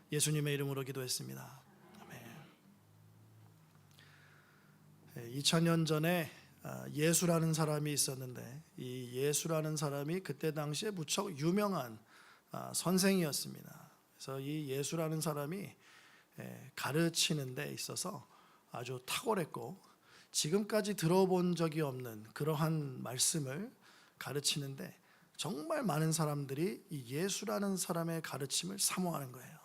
예수님의 이름으로 기도했습니다. 아멘. 2000년 전에 예수라는 사람이 있었는데 이 예수라는 사람이 그때 당시에 무척 유명한 선생이었습니다. 그래서 이 예수라는 사람이 가르치는 데 있어서 아주 탁월했고 지금까지 들어본 적이 없는 그러한 말씀을 가르치는데 정말 많은 사람들이 이 예수라는 사람의 가르침을 사모하는 거예요.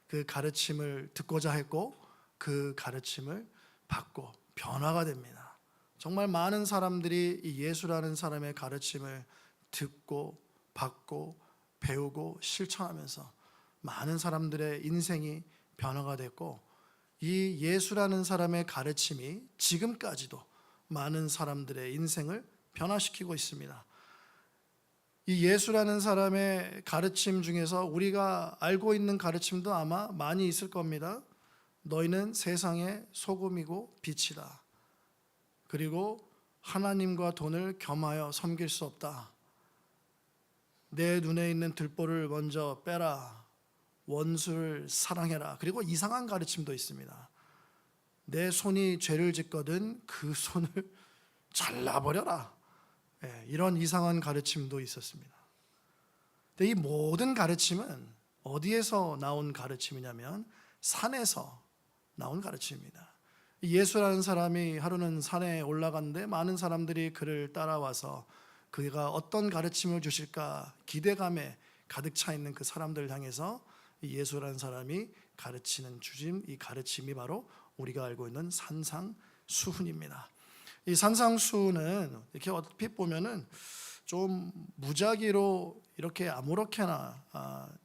그 가르침을 듣고자 했고 그 가르침을 받고 변화가 됩니다. 정말 많은 사람들이 이 예수라는 사람의 가르침을 듣고 받고 배우고 실천하면서 많은 사람들의 인생이 변화가 됐고 이 예수라는 사람의 가르침이 지금까지도 많은 사람들의 인생을 변화시키고 있습니다. 이 예수라는 사람의 가르침 중에서 우리가 알고 있는 가르침도 아마 많이 있을 겁니다. 너희는 세상의 소금이고 빛이다. 그리고 하나님과 돈을 겸하여 섬길 수 없다. 내 눈에 있는 들보를 먼저 빼라. 원수를 사랑해라. 그리고 이상한 가르침도 있습니다. 내 손이 죄를 짓거든 그 손을 잘라버려라. 이런 이상한 가르침도 있었습니다. 근데 이 모든 가르침은 어디에서 나온 가르침이냐면 산에서 나온 가르침입니다. 예수라는 사람이 하루는 산에 올라갔는데 많은 사람들이 그를 따라와서 그가 어떤 가르침을 주실까 기대감에 가득 차 있는 그 사람들을 향해서 예수라는 사람이 가르치는 주신 이 가르침이 바로 우리가 알고 있는 산상수훈입니다. 이 산상수훈은 이렇게 얼핏 보면은 좀 무작위로 이렇게 아무렇게나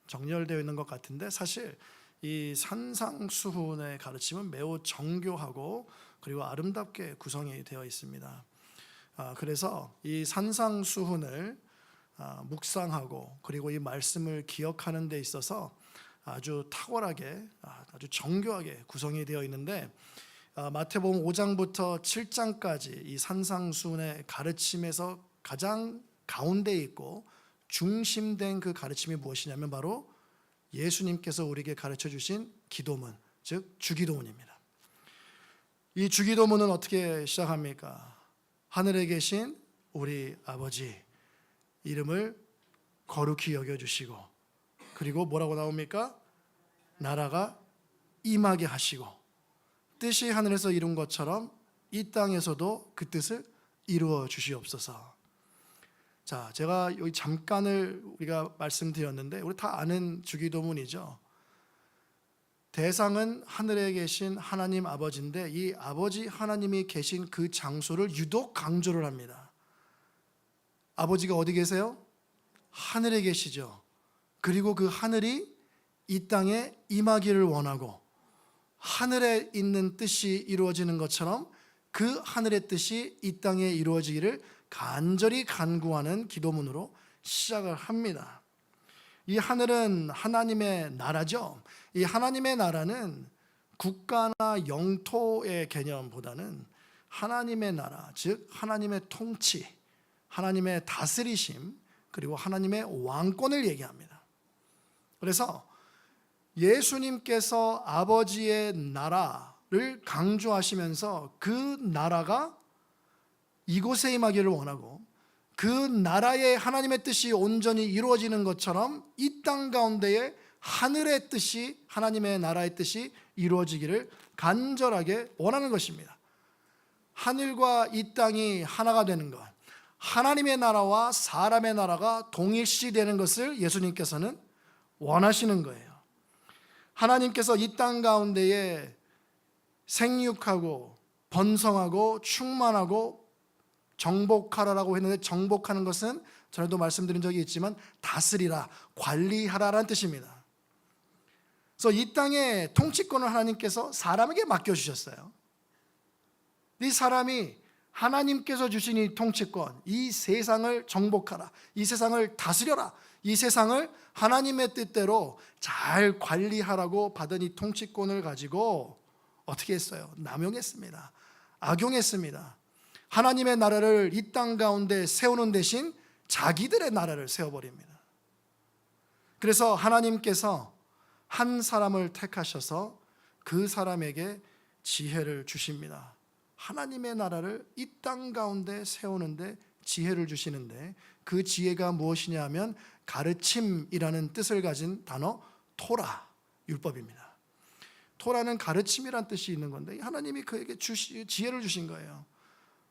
정렬되어 있는 것 같은데 사실 이 산상수훈의 가르침은 매우 정교하고 그리고 아름답게 구성이 되어 있습니다. 그래서 이 산상수훈을 묵상하고 그리고 이 말씀을 기억하는 데 있어서 아주 탁월하게 아주 정교하게 구성이 되어 있는데 마태복음 5장부터 7장까지 이 산상수훈의 가르침에서 가장 가운데에 있고 중심된 그 가르침이 무엇이냐면 바로 예수님께서 우리에게 가르쳐 주신 기도문, 즉 주기도문입니다. 이 주기도문은 어떻게 시작합니까? 하늘에 계신 우리 아버지 이름을 거룩히 여겨주시고 그리고 뭐라고 나옵니까? 나라가 임하게 하시고 뜻이 하늘에서 이룬 것처럼 이 땅에서도 그 뜻을 이루어 주시옵소서. 자, 제가 여기 잠깐을 우리가 말씀드렸는데 우리 다 아는 주기도문이죠. 대상은 하늘에 계신 하나님 아버지인데 이 아버지 하나님이 계신 그 장소를 유독 강조를 합니다. 아버지가 어디 계세요? 하늘에 계시죠. 그리고 그 하늘이 이 땅에 임하기를 원하고 하늘에 있는 뜻이 이루어지는 것처럼 그 하늘의 뜻이 이 땅에 이루어지기를 간절히 간구하는 기도문으로 시작을 합니다. 이 하늘은 하나님의 나라죠. 이 하나님의 나라는 국가나 영토의 개념보다는 하나님의 나라, 즉 하나님의 통치, 하나님의 다스리심, 그리고 하나님의 왕권을 얘기합니다. 그래서 예수님께서 아버지의 나라를 강조하시면서 그 나라가 이곳에 임하기를 원하고 그 나라의 하나님의 뜻이 온전히 이루어지는 것처럼 이 땅 가운데에 하늘의 뜻이 하나님의 나라의 뜻이 이루어지기를 간절하게 원하는 것입니다. 하늘과 이 땅이 하나가 되는 것, 하나님의 나라와 사람의 나라가 동일시되는 것을 예수님께서는 원하시는 거예요. 하나님께서 이 땅 가운데에 생육하고 번성하고 충만하고 정복하라라고 했는데 정복하는 것은 전에도 말씀드린 적이 있지만 다스리라, 관리하라라는 뜻입니다. 그래서 이 땅의 통치권을 하나님께서 사람에게 맡겨주셨어요. 이 사람이 하나님께서 주신 이 통치권, 이 세상을 정복하라, 이 세상을 다스려라, 이 세상을 하나님의 뜻대로 잘 관리하라고 받은 이 통치권을 가지고 어떻게 했어요? 남용했습니다. 악용했습니다. 하나님의 나라를 이 땅 가운데 세우는 대신 자기들의 나라를 세워버립니다. 그래서 하나님께서 한 사람을 택하셔서 그 사람에게 지혜를 주십니다. 하나님의 나라를 이 땅 가운데 세우는데 지혜를 주시는데, 그 지혜가 무엇이냐 하면 가르침이라는 뜻을 가진 단어 토라, 율법입니다. 토라는 가르침이란 뜻이 있는 건데, 하나님이 그에게 지혜를 주신 거예요.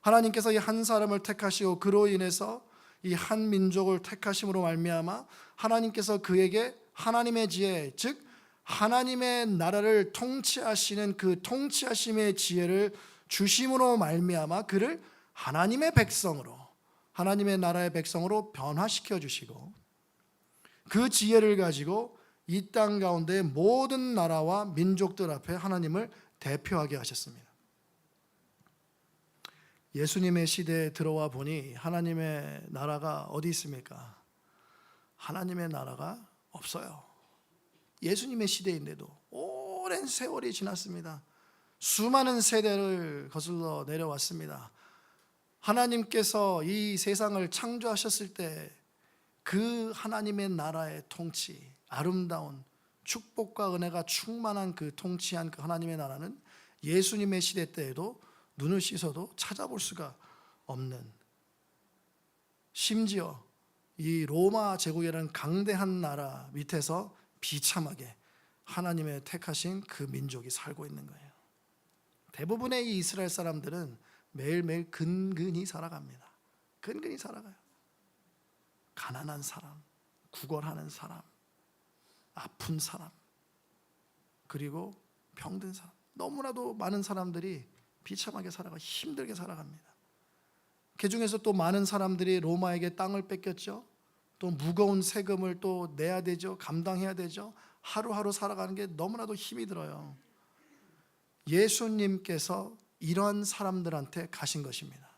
하나님께서 이 한 사람을 택하시고 그로 인해서 이 한 민족을 택하심으로 말미암아 하나님께서 그에게 하나님의 지혜, 즉 하나님의 나라를 통치하시는 그 통치하심의 지혜를 주심으로 말미암아 그를 하나님의 백성으로, 하나님의 나라의 백성으로 변화시켜 주시고, 그 지혜를 가지고 이 땅 가운데 모든 나라와 민족들 앞에 하나님을 대표하게 하셨습니다. 예수님의 시대에 들어와 보니 하나님의 나라가 어디 있습니까? 하나님의 나라가 없어요. 예수님의 시대인데도 오랜 세월이 지났습니다. 수많은 세대를 거슬러 내려왔습니다. 하나님께서 이 세상을 창조하셨을 때 그 하나님의 나라의 통치, 아름다운 축복과 은혜가 충만한 그 통치한 그 하나님의 나라는 예수님의 시대 때에도 눈을 씻어도 찾아볼 수가 없는, 심지어 이 로마 제국이라는 강대한 나라 밑에서 비참하게 하나님의 택하신 그 민족이 살고 있는 거예요. 대부분의 이 이스라엘 사람들은 매일매일 근근히 살아갑니다. 근근히 살아가요. 가난한 사람, 구걸하는 사람, 아픈 사람, 그리고 병든 사람, 너무나도 많은 사람들이 비참하게 살아가, 힘들게 살아갑니다. 그 중에서 또 많은 사람들이 로마에게 땅을 뺏겼죠. 또 무거운 세금을 또 내야 되죠. 감당해야 되죠. 하루하루 살아가는 게 너무나도 힘이 들어요. 예수님께서 이러한 사람들한테 가신 것입니다.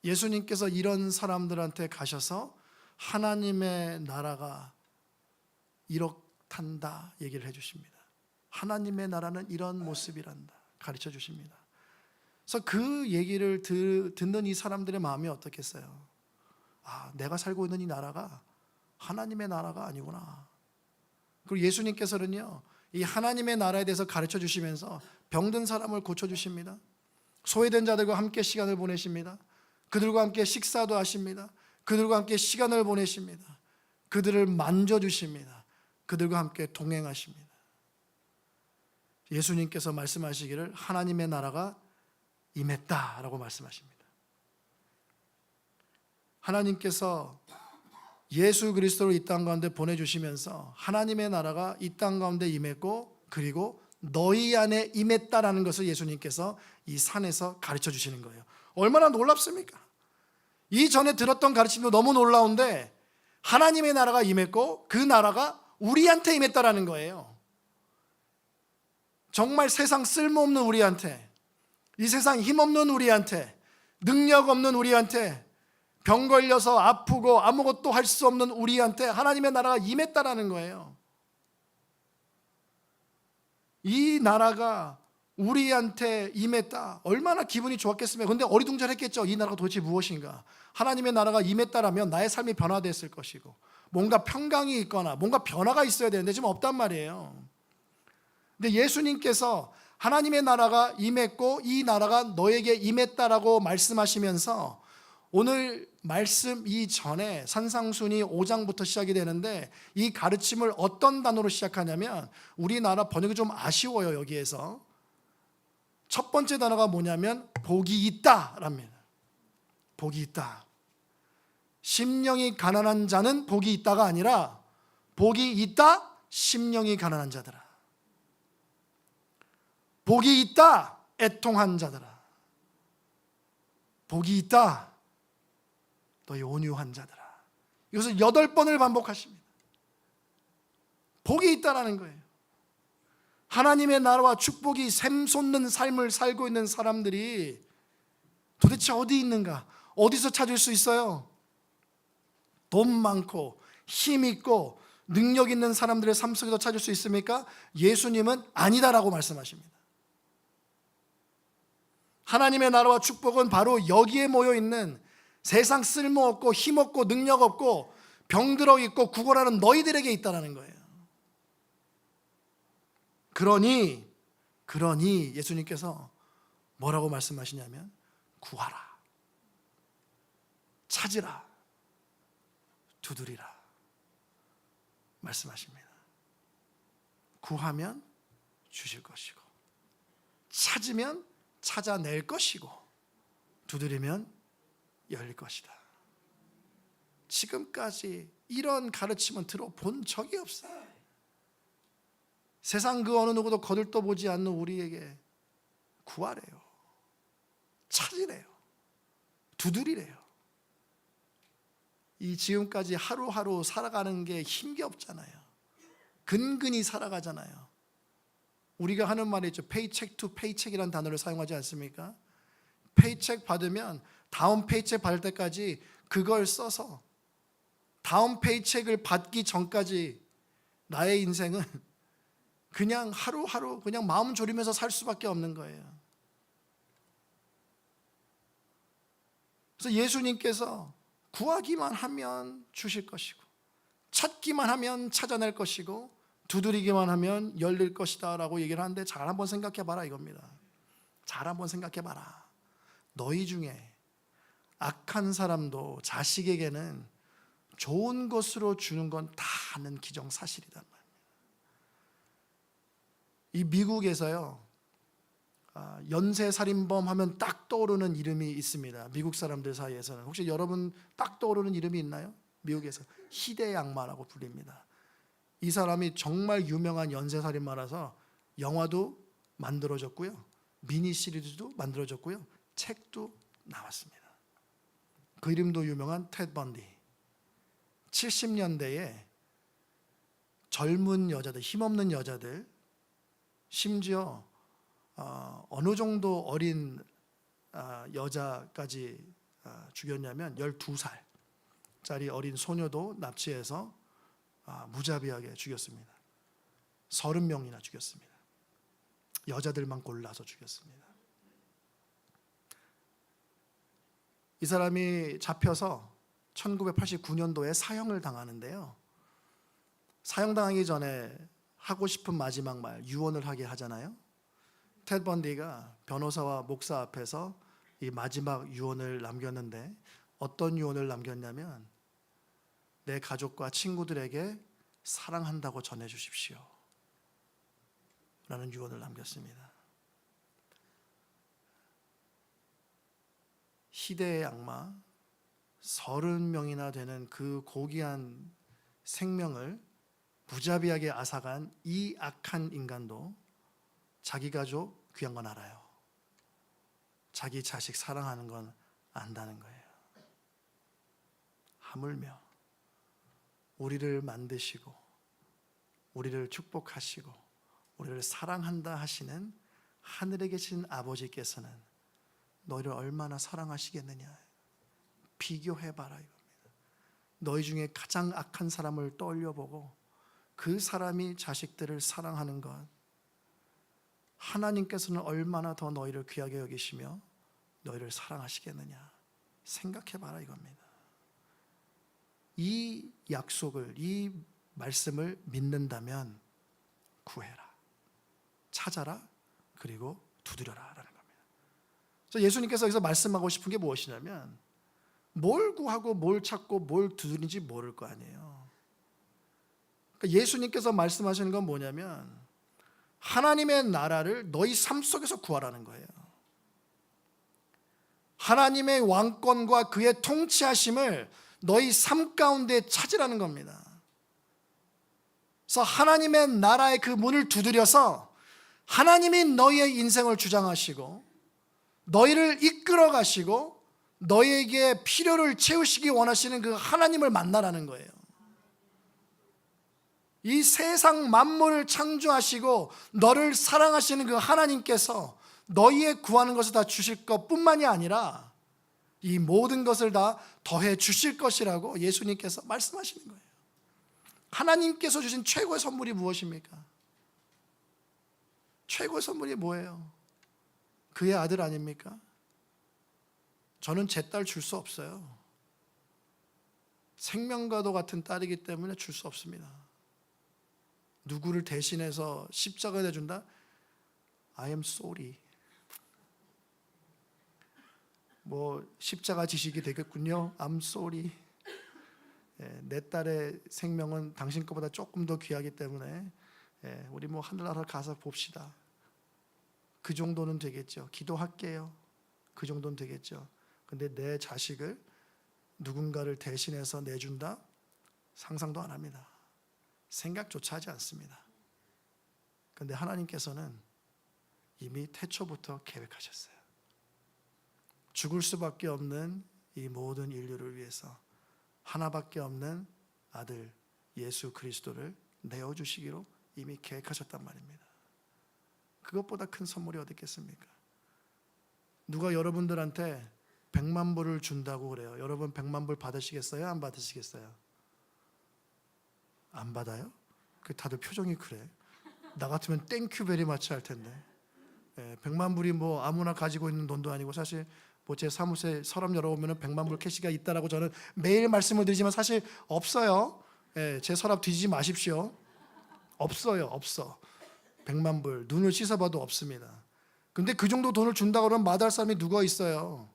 예수님께서 이런 사람들한테 가셔서 하나님의 나라가 이렇단다 얘기를 해주십니다. 하나님의 나라는 이런 모습이란다 가르쳐 주십니다. 그래서 그 얘기를 듣는 이 사람들의 마음이 어떻겠어요? 아, 내가 살고 있는 이 나라가 하나님의 나라가 아니구나. 그리고 예수님께서는요, 이 하나님의 나라에 대해서 가르쳐 주시면서 병든 사람을 고쳐 주십니다. 소외된 자들과 함께 시간을 보내십니다. 그들과 함께 식사도 하십니다. 그들과 함께 시간을 보내십니다. 그들을 만져주십니다. 그들과 함께 동행하십니다. 예수님께서 말씀하시기를 하나님의 나라가 임했다라고 말씀하십니다. 하나님께서 예수 그리스도를 이 땅 가운데 보내주시면서 하나님의 나라가 이 땅 가운데 임했고, 그리고 너희 안에 임했다라는 것을 예수님께서 이 산에서 가르쳐 주시는 거예요. 얼마나 놀랍습니까? 이전에 들었던 가르침도 너무 놀라운데 하나님의 나라가 임했고 그 나라가 우리한테 임했다라는 거예요. 정말 세상 쓸모없는 우리한테, 이 세상 힘없는 우리한테, 능력 없는 우리한테, 병 걸려서 아프고 아무것도 할 수 없는 우리한테 하나님의 나라가 임했다라는 거예요. 이 나라가 우리한테 임했다. 얼마나 기분이 좋았겠습니까? 그런데 어리둥절했겠죠. 이 나라가 도대체 무엇인가? 하나님의 나라가 임했다라면 나의 삶이 변화됐을 것이고 뭔가 평강이 있거나 뭔가 변화가 있어야 되는데 지금 없단 말이에요. 근데 예수님께서 하나님의 나라가 임했고 이 나라가 너에게 임했다라고 말씀하시면서, 오늘 말씀 이전에 산상순이 5장부터 시작이 되는데 이 가르침을 어떤 단어로 시작하냐면, 우리나라 번역이 좀 아쉬워요. 여기에서 첫 번째 단어가 뭐냐면 복이 있다랍니다. 복이 있다. 심령이 가난한 자는 복이 있다가 아니라 복이 있다 심령이 가난한 자들아. 복이 있다 애통한 자들아. 복이 있다 너희 온유한 자들아. 이것을 8번을 반복하십니다. 복이 있다라는 거예요. 하나님의 나라와 축복이 샘솟는 삶을 살고 있는 사람들이 도대체 어디 있는가? 어디서 찾을 수 있어요? 돈 많고 힘 있고 능력 있는 사람들의 삶 속에서 찾을 수 있습니까? 예수님은 아니다라고 말씀하십니다. 하나님의 나라와 축복은 바로 여기에 모여있는 세상 쓸모없고 힘없고 능력 없고 병들어 있고 구걸하는 너희들에게 있다는 거예요. 그러니 예수님께서 뭐라고 말씀하시냐면 구하라, 찾으라, 두드리라 말씀하십니다. 구하면 주실 것이고, 찾으면 찾아낼 것이고, 두드리면 열릴 것이다. 지금까지 이런 가르침은 들어본 적이 없어요. 세상 그 어느 누구도 거들떠보지 않는 우리에게 구하래요, 찾으래요, 두드리래요. 이 지금까지 하루하루 살아가는 게 힘겹잖아요. 근근히 살아가잖아요. 우리가 하는 말이 있죠. 페이책 투 페이책이라는 단어를 사용하지 않습니까? 페이책 받으면 다음 페이책 받을 때까지 그걸 써서 다음 페이책을 받기 전까지 나의 인생은 그냥 하루하루 그냥 마음 졸이면서 살 수밖에 없는 거예요. 그래서 예수님께서 구하기만 하면 주실 것이고, 찾기만 하면 찾아낼 것이고, 두드리기만 하면 열릴 것이다 라고 얘기를 하는데, 잘 한번 생각해 봐라 이겁니다. 잘 한번 생각해 봐라. 너희 중에 악한 사람도 자식에게는 좋은 것으로 주는 건 다 아는 기정사실이단 말이에요. 이 미국에서요, 연쇄살인범 하면 딱 떠오르는 이름이 있습니다. 미국 사람들 사이에서는. 혹시 여러분 딱 떠오르는 이름이 있나요? 미국에서 희대의 악마라고 불립니다. 이 사람이 정말 유명한 연쇄살인마라서 영화도 만들어졌고요, 미니 시리즈도 만들어졌고요, 책도 나왔습니다. 그 이름도 유명한 테드 번디. 70년대에 젊은 여자들, 힘없는 여자들, 심지어 어느 정도 어린 여자까지 죽였냐면 12살짜리 어린 소녀도 납치해서 무자비하게 죽였습니다. 30명이나 죽였습니다. 여자들만 골라서 죽였습니다. 이 사람이 잡혀서 1989년도에 사형을 당하는데요, 사형당하기 전에 하고 싶은 마지막 말, 유언을 하게 하잖아요. 테드 번디가 변호사와 목사 앞에서 이 마지막 유언을 남겼는데, 어떤 유언을 남겼냐면, 내 가족과 친구들에게 사랑한다고 전해주십시오 라는 유언을 남겼습니다. 희대의 악마, 30명이나 되는 그 고귀한 생명을 무자비하게 앗아간 이 악한 인간도 자기 가족 귀한 건 알아요. 자기 자식 사랑하는 건 안다는 거예요. 하물며 우리를 만드시고 우리를 축복하시고 우리를 사랑한다 하시는 하늘에 계신 아버지께서는 너희를 얼마나 사랑하시겠느냐. 비교해봐라 이겁니다. 너희 중에 가장 악한 사람을 떠올려보고 그 사람이 자식들을 사랑하는 것, 하나님께서는 얼마나 더 너희를 귀하게 여기시며 너희를 사랑하시겠느냐 생각해봐라 이겁니다. 이 약속을, 이 말씀을 믿는다면 구해라, 찾아라, 그리고 두드려라 라는 겁니다. 그래서 예수님께서 여기서 말씀하고 싶은 게 무엇이냐면, 뭘 구하고 뭘 찾고 뭘 두드리는지 모를 거 아니에요. 그러니까 예수님께서 말씀하시는 건 뭐냐면, 하나님의 나라를 너희 삶 속에서 구하라는 거예요. 하나님의 왕권과 그의 통치하심을 너희 삶 가운데 찾으라는 겁니다. 그래서 하나님의 나라의 그 문을 두드려서 하나님이 너희의 인생을 주장하시고 너희를 이끌어 가시고 너희에게 필요를 채우시기 원하시는 그 하나님을 만나라는 거예요. 이 세상 만물을 창조하시고 너를 사랑하시는 그 하나님께서 너희의 구하는 것을 다 주실 것뿐만이 아니라 이 모든 것을 다 더해 주실 것이라고 예수님께서 말씀하시는 거예요. 하나님께서 주신 최고의 선물이 무엇입니까? 최고의 선물이 뭐예요? 그의 아들 아닙니까? 저는 제 딸 줄 수 없어요. 생명과도 같은 딸이기 때문에 줄 수 없습니다. 누구를 대신해서 십자가에 내준다? I am sorry. 뭐 십자가 지식이 되겠군요. I'm sorry. 내 딸의 생명은 당신 것보다 조금 더 귀하기 때문에 우리 뭐 하늘나라 가서 봅시다. 그 정도는 되겠죠. 기도할게요. 그 정도는 되겠죠. 근데 내 자식을 누군가를 대신해서 내준다? 상상도 안 합니다. 생각조차 하지 않습니다. 근데 하나님께서는 이미 태초부터 계획하셨어요. 죽을 수밖에 없는 이 모든 인류를 위해서 하나밖에 없는 아들 예수 그리스도를 내어주시기로 이미 계획하셨단 말입니다. 그것보다 큰 선물이 어디 있겠습니까? 누가 여러분들한테 100만 불을 준다고 그래요. 여러분 100만 불 받으시겠어요? 안 받으시겠어요? 안 받아요? 다들 표정이 그래. 나 같으면 땡큐 베리 마치 할 텐데. 100만 불이 뭐 아무나 가지고 있는 돈도 아니고, 사실 뭐 제 사무소에 서랍 열어보면 100만 불 캐시가 있다라고 저는 매일 말씀을 드리지만 사실 없어요. 제 서랍 뒤지지 마십시오. 없어요. 없어. 100만 불 눈을 씻어봐도 없습니다. 근데 그 정도 돈을 준다고 그러면 마다할 사람이 누가 있어요?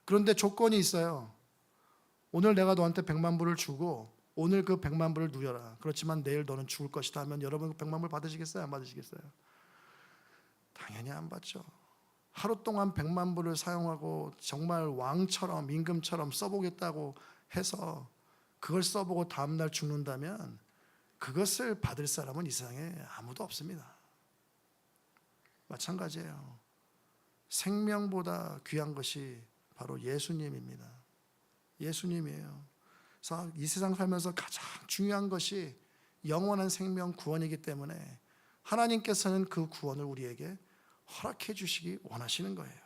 그런데 조건이 있어요. 오늘 내가 너한테 100만 불을 주고 오늘 그 100만 불을 누려라. 그렇지만 내일 너는 죽을 것이다 하면 여러분 그 100만 불 받으시겠어요? 안 받으시겠어요? 당연히 안 받죠. 하루 동안 100만 불을 사용하고 정말 왕처럼 임금처럼 써보겠다고 해서 그걸 써보고 다음날 죽는다면 그것을 받을 사람은 이 세상에 아무도 없습니다. 마찬가지예요. 생명보다 귀한 것이 바로 예수님입니다. 예수님이에요. 그래서 이 세상 살면서 가장 중요한 것이 영원한 생명 구원이기 때문에 하나님께서는 그 구원을 우리에게 허락해 주시기 원하시는 거예요.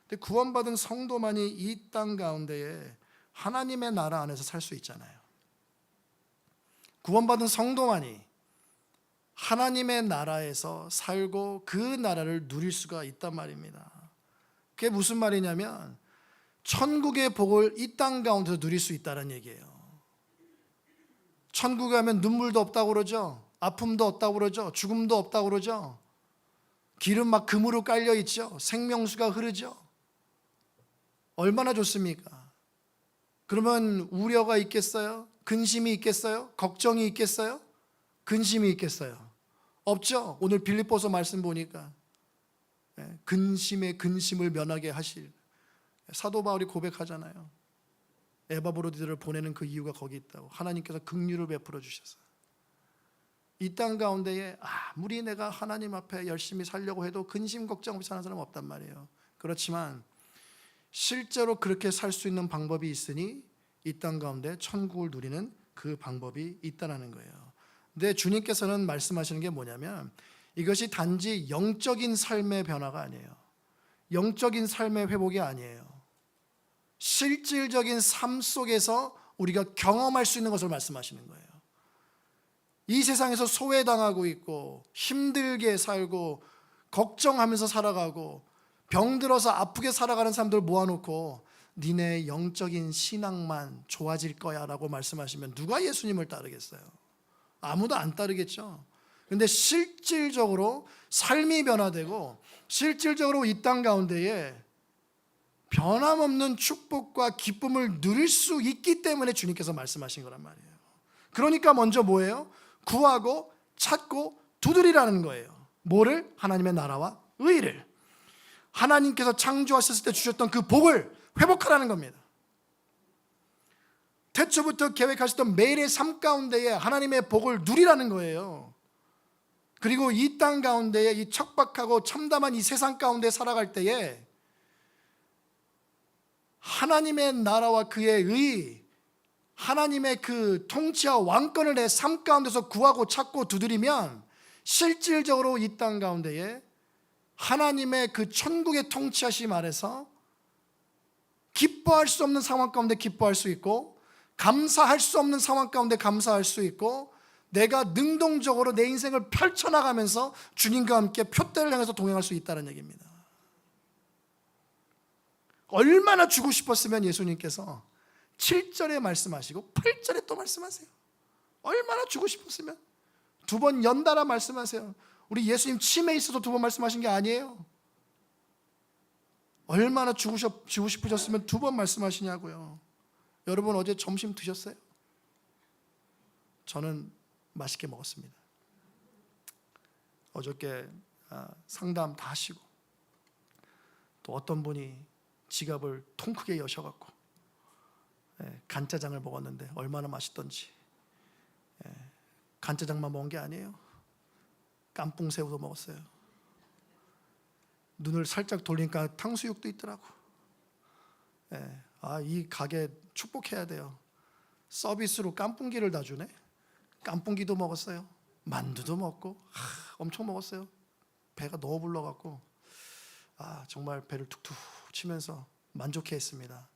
근데 구원받은 성도만이 이 땅 가운데에 하나님의 나라 안에서 살 수 있잖아요. 구원받은 성도만이 하나님의 나라에서 살고 그 나라를 누릴 수가 있단 말입니다. 그게 무슨 말이냐면 천국의 복을 이 땅 가운데서 누릴 수 있다는 얘기예요. 천국에 가면 눈물도 없다고 그러죠. 아픔도 없다고 그러죠. 죽음도 없다고 그러죠. 길은 막 금으로 깔려 있죠. 생명수가 흐르죠. 얼마나 좋습니까? 그러면 우려가 있겠어요? 근심이 있겠어요? 걱정이 있겠어요? 근심이 있겠어요? 없죠. 오늘 빌립보서 말씀 보니까 근심의 근심을 면하게 하실, 사도 바울이 고백하잖아요. 에바브로디들을 보내는 그 이유가 거기 있다고. 하나님께서 긍휼을 베풀어 주셔서 이 땅 가운데에 아무리 내가 하나님 앞에 열심히 살려고 해도 근심 걱정 없이 사는 사람 없단 말이에요. 그렇지만 실제로 그렇게 살 수 있는 방법이 있으니 이 땅 가운데 천국을 누리는 그 방법이 있다는 거예요. 근데 주님께서는 말씀하시는 게 뭐냐면 이것이 단지 영적인 삶의 변화가 아니에요. 영적인 삶의 회복이 아니에요. 실질적인 삶 속에서 우리가 경험할 수 있는 것을 말씀하시는 거예요. 이 세상에서 소외당하고 있고 힘들게 살고 걱정하면서 살아가고 병들어서 아프게 살아가는 사람들 모아놓고 니네 영적인 신앙만 좋아질 거야 라고 말씀하시면 누가 예수님을 따르겠어요? 아무도 안 따르겠죠. 그런데 실질적으로 삶이 변화되고 실질적으로 이 땅 가운데에 변함없는 축복과 기쁨을 누릴 수 있기 때문에 주님께서 말씀하신 거란 말이에요. 그러니까 먼저 뭐예요? 구하고 찾고 두드리라는 거예요. 뭐를? 하나님의 나라와 의를. 하나님께서 창조하셨을 때 주셨던 그 복을 회복하라는 겁니다. 태초부터 계획하셨던 매일의 삶 가운데에 하나님의 복을 누리라는 거예요. 그리고 이 땅 가운데에 이 척박하고 참담한 이 세상 가운데 살아갈 때에 하나님의 나라와 그의 의, 하나님의 그 통치와 왕권을 내 삶 가운데서 구하고 찾고 두드리면 실질적으로 이 땅 가운데에 하나님의 그 천국의 통치하심 아래서 기뻐할 수 없는 상황 가운데 기뻐할 수 있고 감사할 수 없는 상황 가운데 감사할 수 있고 내가 능동적으로 내 인생을 펼쳐나가면서 주님과 함께 표대를 향해서 동행할 수 있다는 얘기입니다. 얼마나 주고 싶었으면 예수님께서 7절에 말씀하시고 8절에 또 말씀하세요. 얼마나 주고 싶었으면. 두 번 연달아 말씀하세요. 우리 예수님 치매에 있어서 두 번 말씀하신 게 아니에요. 얼마나 주고 싶으셨으면 두 번 말씀하시냐고요. 여러분 어제 점심 드셨어요? 저는 맛있게 먹었습니다. 어저께 상담 다 하시고 또 어떤 분이 지갑을 통 크게 여셔갖고 간짜장을 먹었는데 얼마나 맛있던지. 간짜장만 먹은 게 아니에요. 깐풍새우도 먹었어요. 눈을 살짝 돌리니까 탕수육도 있더라고. 이 가게 축복해야 돼요. 서비스로 깐풍기를 다 주네. 깐풍기도 먹었어요. 만두도 먹고 엄청 먹었어요. 배가 너무 불러갖고 정말 배를 툭툭 치면서 만족해했습니다.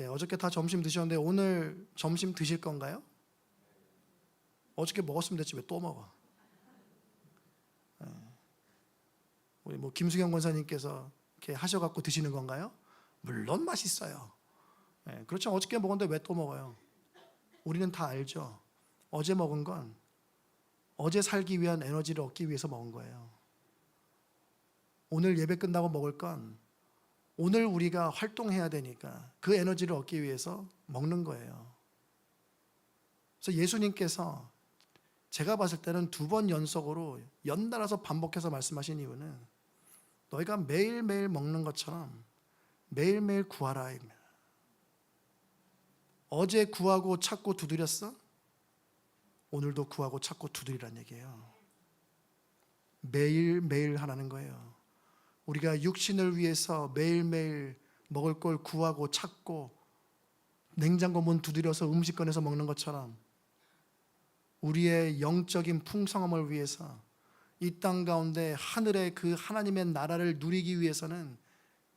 어저께 다 점심 드셨는데 오늘 점심 드실 건가요? 어저께 먹었으면 됐지 왜 또 먹어? 우리 김수경 권사님께서 이렇게 하셔갖고 드시는 건가요? 물론 맛있어요. 그렇죠. 어저께 먹었는데 왜 또 먹어요? 우리는 다 알죠. 어제 먹은 건 어제 살기 위한 에너지를 얻기 위해서 먹은 거예요. 오늘 예배 끝나고 먹을 건 오늘 우리가 활동해야 되니까 그 에너지를 얻기 위해서 먹는 거예요. 그래서 예수님께서 제가 봤을 때는 두 번 연속으로 연달아서 반복해서 말씀하신 이유는 너희가 매일매일 먹는 것처럼 매일매일 구하라 입니다. 어제 구하고 찾고 두드렸어? 오늘도 구하고 찾고 두드리란 얘기예요. 매일매일 하라는 거예요. 우리가 육신을 위해서 매일매일 먹을 걸 구하고 찾고 냉장고 문 두드려서 음식 꺼내서 먹는 것처럼 우리의 영적인 풍성함을 위해서 이 땅 가운데 하늘의 그 하나님의 나라를 누리기 위해서는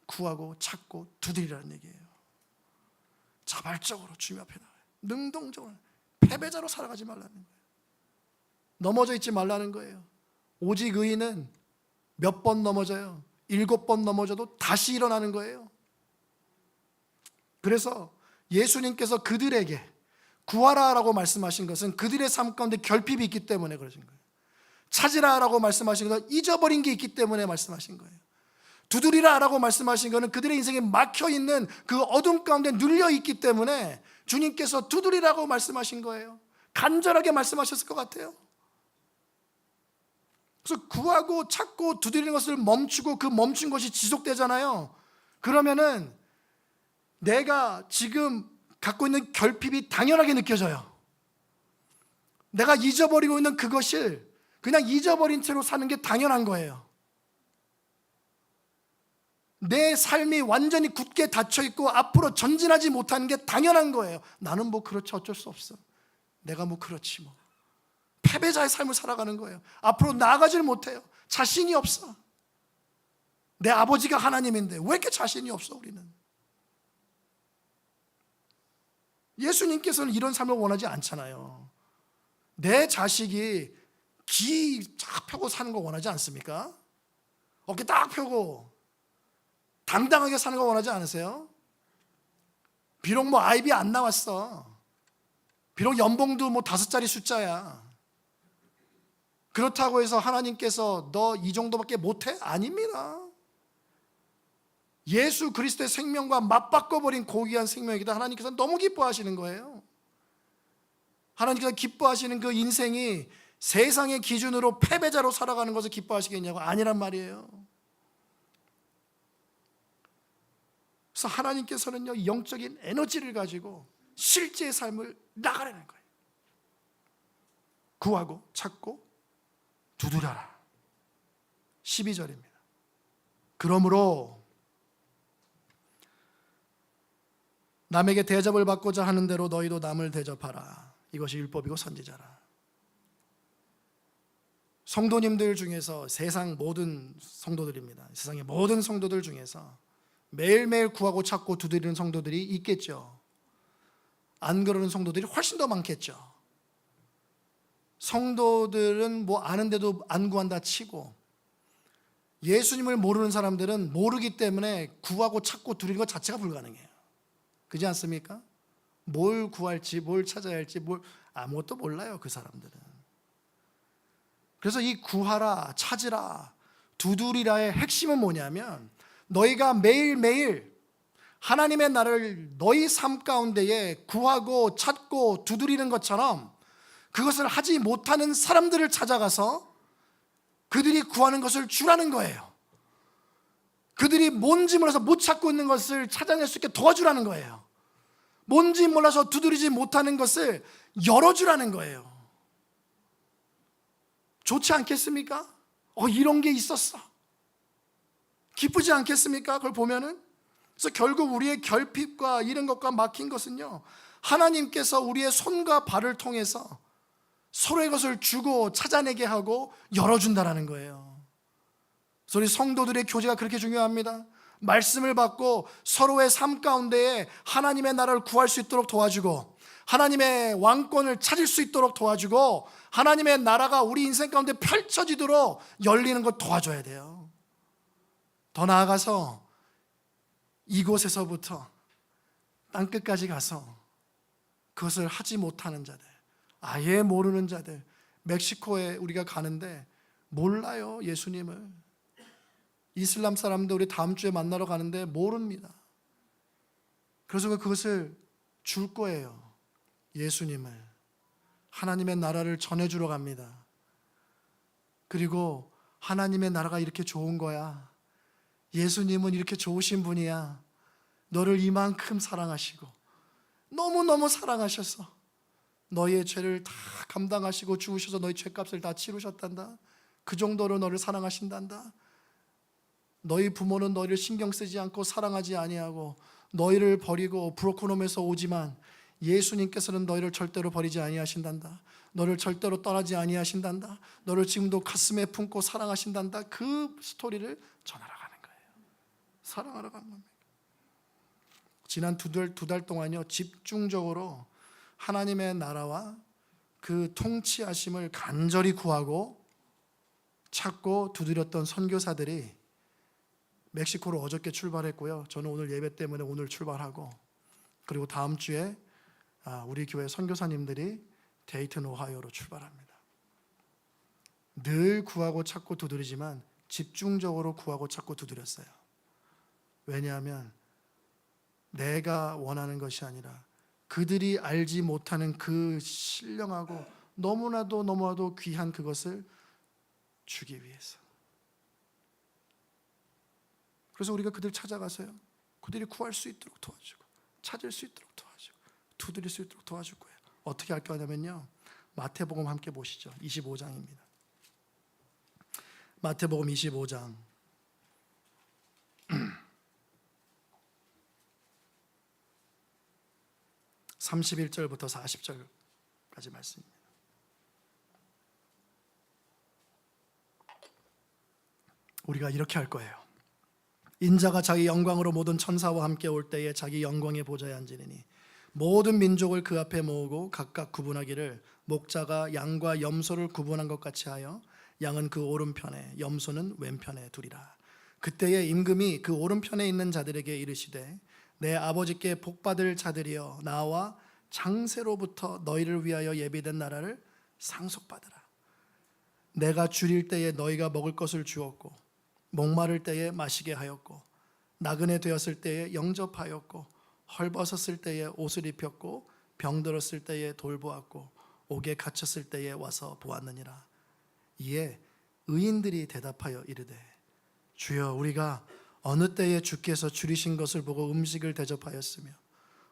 구하고 찾고 두드리라는 얘기예요. 자발적으로 주님 앞에 나가요. 능동적으로 패배자로 살아가지 말라는 거예요. 넘어져 있지 말라는 거예요. 오직 의인은 몇 번 넘어져요. 7번 넘어져도 다시 일어나는 거예요. 그래서 예수님께서 그들에게 구하라라고 말씀하신 것은 그들의 삶 가운데 결핍이 있기 때문에 그러신 거예요. 찾으라라고 말씀하신 것은 잊어버린 게 있기 때문에 말씀하신 거예요. 두드리라라고 말씀하신 것은 그들의 인생에 막혀있는 그 어둠 가운데 눌려있기 때문에 주님께서 두드리라고 말씀하신 거예요. 간절하게 말씀하셨을 것 같아요. 그래서 구하고 찾고 두드리는 것을 멈추고 그 멈춘 것이 지속되잖아요. 그러면은 내가 지금 갖고 있는 결핍이 당연하게 느껴져요. 내가 잊어버리고 있는 그것을 그냥 잊어버린 채로 사는 게 당연한 거예요. 내 삶이 완전히 굳게 닫혀있고 앞으로 전진하지 못하는 게 당연한 거예요. 나는 뭐 그렇지 어쩔 수 없어. 내가 뭐 그렇지 뭐. 패배자의 삶을 살아가는 거예요. 앞으로 나아가질 못해요. 자신이 없어. 내 아버지가 하나님인데 왜 이렇게 자신이 없어 우리는. 예수님께서는 이런 삶을 원하지 않잖아요. 내 자식이 기 쫙 펴고 사는 거 원하지 않습니까? 어깨 딱 펴고 당당하게 사는 거 원하지 않으세요? 비록 뭐 아이비 안 나왔어. 비록 연봉도 뭐 5자리 숫자야. 그렇다고 해서 하나님께서 너 이 정도밖에 못해? 아닙니다. 예수 그리스도의 생명과 맞바꿔버린 고귀한 생명이기다. 하나님께서 너무 기뻐하시는 거예요. 하나님께서 기뻐하시는 그 인생이 세상의 기준으로 패배자로 살아가는 것을 기뻐하시겠냐고. 아니란 말이에요. 그래서 하나님께서는요 영적인 에너지를 가지고 실제의 삶을 나가라는 거예요. 구하고 찾고 두드려라. 12절입니다. 그러므로 남에게 대접을 받고자 하는 대로 너희도 남을 대접하라. 이것이 율법이고 선지자라. 성도님들 중에서 세상 모든 성도들입니다. 세상의 모든 성도들 중에서 매일매일 구하고 찾고 두드리는 성도들이 있겠죠. 안 그러는 성도들이 훨씬 더 많겠죠. 성도들은 뭐 아는데도 안 구한다 치고 예수님을 모르는 사람들은 모르기 때문에 구하고 찾고 두드리는 것 자체가 불가능해요. 그렇지 '뭘 구할지 뭘 찾아야 할지 뭘 아무것도 몰라요. 그 사람들은. 그래서 이 구하라, 찾으라, 두드리라의 핵심은 뭐냐면 너희가 매일매일 하나님의 나라를 너희 삶 가운데에 구하고 찾고 두드리는 것처럼 그것을 하지 못하는 사람들을 찾아가서 그들이 구하는 것을 주라는 거예요. 그들이 뭔지 몰라서 못 찾고 있는 것을 찾아낼 수 있게 도와주라는 거예요. 뭔지 몰라서 두드리지 못하는 것을 열어주라는 거예요. 좋지 않겠습니까? 이런 게 있었어. 기쁘지 않겠습니까? 그걸 보면은. 그래서 결국 우리의 결핍과 이런 것과 막힌 것은요, 하나님께서 우리의 손과 발을 통해서 서로의 것을 주고 찾아내게 하고 열어준다라는 거예요. 그래서 우리 성도들의 교제가 그렇게 중요합니다. 말씀을 받고 서로의 삶 가운데에 하나님의 나라를 구할 수 있도록 도와주고 하나님의 왕권을 찾을 수 있도록 도와주고 하나님의 나라가 우리 인생 가운데 펼쳐지도록 열리는 것 도와줘야 돼요. 더 나아가서 이곳에서부터 땅끝까지 가서 그것을 하지 못하는 자들, 아예 모르는 자들, 멕시코에 우리가 가는데 몰라요, 예수님을. 이슬람 사람들 우리 다음 주에 만나러 가는데 모릅니다. 그래서 그것을 줄 거예요. 예수님을, 하나님의 나라를 전해주러 갑니다. 그리고 하나님의 나라가 이렇게 좋은 거야, 예수님은 이렇게 좋으신 분이야, 너를 이만큼 사랑하시고 너무너무 사랑하셔서 너희의 죄를 다 감당하시고 죽으셔서 너희 죄값을 다 치르셨단다. 그 정도로 너를 사랑하신단다. 너희 부모는 너희를 신경 쓰지 않고 사랑하지 아니하고 너희를 버리고 브로코놈에서 오지만 예수님께서는 너희를 절대로 버리지 아니하신단다. 너를 절대로 떠나지 아니하신단다. 너를 지금도 가슴에 품고 사랑하신단다. 그 스토리를 전하러 가는 거예요. 사랑하러 가는 겁니다. 지난 두 달 동안요, 집중적으로 하나님의 나라와 그 통치하심을 간절히 구하고 찾고 두드렸던 선교사들이 멕시코로 어저께 출발했고요. 저는 오늘 예배 때문에 오늘 출발하고, 그리고 다음 주에 우리 교회 선교사님들이 데이튼 오하이오로 출발합니다. 늘 구하고 찾고 두드리지만 집중적으로 구하고 찾고 두드렸어요. 왜냐하면 내가 원하는 것이 아니라 그들이 알지 못하는 그 신령하고 너무나도 귀한 그것을 주기 위해서. 그래서 우리가 그들 찾아가서요, 그들이 구할 수 있도록 도와주고 찾을 수 있도록 도와주고 두드릴 수 있도록 도와줄 거예요. 어떻게 할 거냐면요, 마태복음 함께 보시죠. 25장입니다. 마태복음 25장 31절부터 40절까지 말씀입니다. 우리가 이렇게 할 거예요. 인자가 자기 영광으로 모든 천사와 함께 올 때에 자기 영광의 보좌에 앉으리니 모든 민족을 그 앞에 모으고 각각 구분하기를 목자가 양과 염소를 구분한 것 같이 하여 양은 그 오른편에 염소는 왼편에 두리라. 그때에 임금이 그 오른편에 있는 자들에게 이르시되 내 아버지께 복받을 자들이여 나와 장세로부터 너희를 위하여 예비된 나라를 상속받으라. 내가 줄일 때에 너희가 먹을 것을 주었고 목마를 때에 마시게 하였고 나그네 되었을 때에 영접하였고 헐벗었을 때에 옷을 입혔고 병들었을 때에 돌보았고 옥에 갇혔을 때에 와서 보았느니라. 이에 의인들이 대답하여 이르되 주여 우리가 어느 때에 주께서 줄이신 것을 보고 음식을 대접하였으며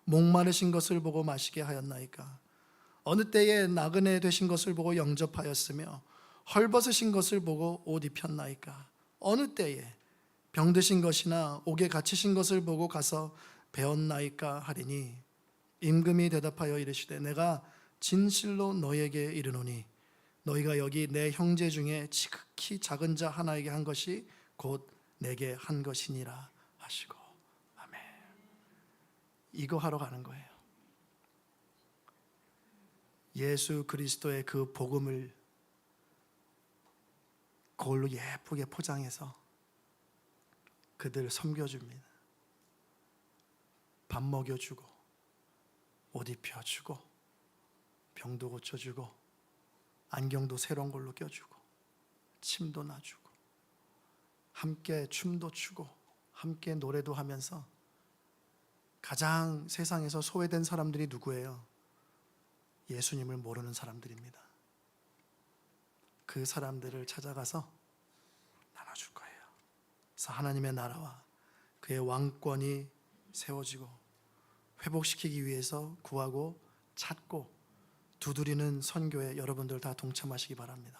목마르신 것을 보고 마시게 하였나이까. 어느 때에 나그네 되신 것을 보고 영접하였으며 헐벗으신 것을 보고 옷 입혔나이까. 어느 때에 병드신 것이나 옥에 갇히신 것을 보고 가서 배웠나이까 하리니 임금이 대답하여 이르시되 내가 진실로 너희에게 이르노니 너희가 여기 내 형제 중에 지극히 작은 자 하나에게 한 것이 곧 내게 한 것이니라 하시고. 아멘. 이거 하러 가는 거예요. 예수 그리스도의 그 복음을 그걸로 예쁘게 포장해서 그들을 섬겨줍니다. 밥 먹여주고 옷 입혀주고 병도 고쳐주고 안경도 새로운 걸로 껴주고 침도 놔주고 함께 춤도 추고 함께 노래도 하면서 가장 세상에서 소외된 사람들이 누구예요? 예수님을 모르는 사람들입니다. 그 사람들을 찾아가서 나눠줄 거예요. 그래서 하나님의 나라와 그의 왕권이 세워지고 회복시키기 위해서 구하고 찾고 두드리는 선교에 여러분들 다 동참하시기 바랍니다.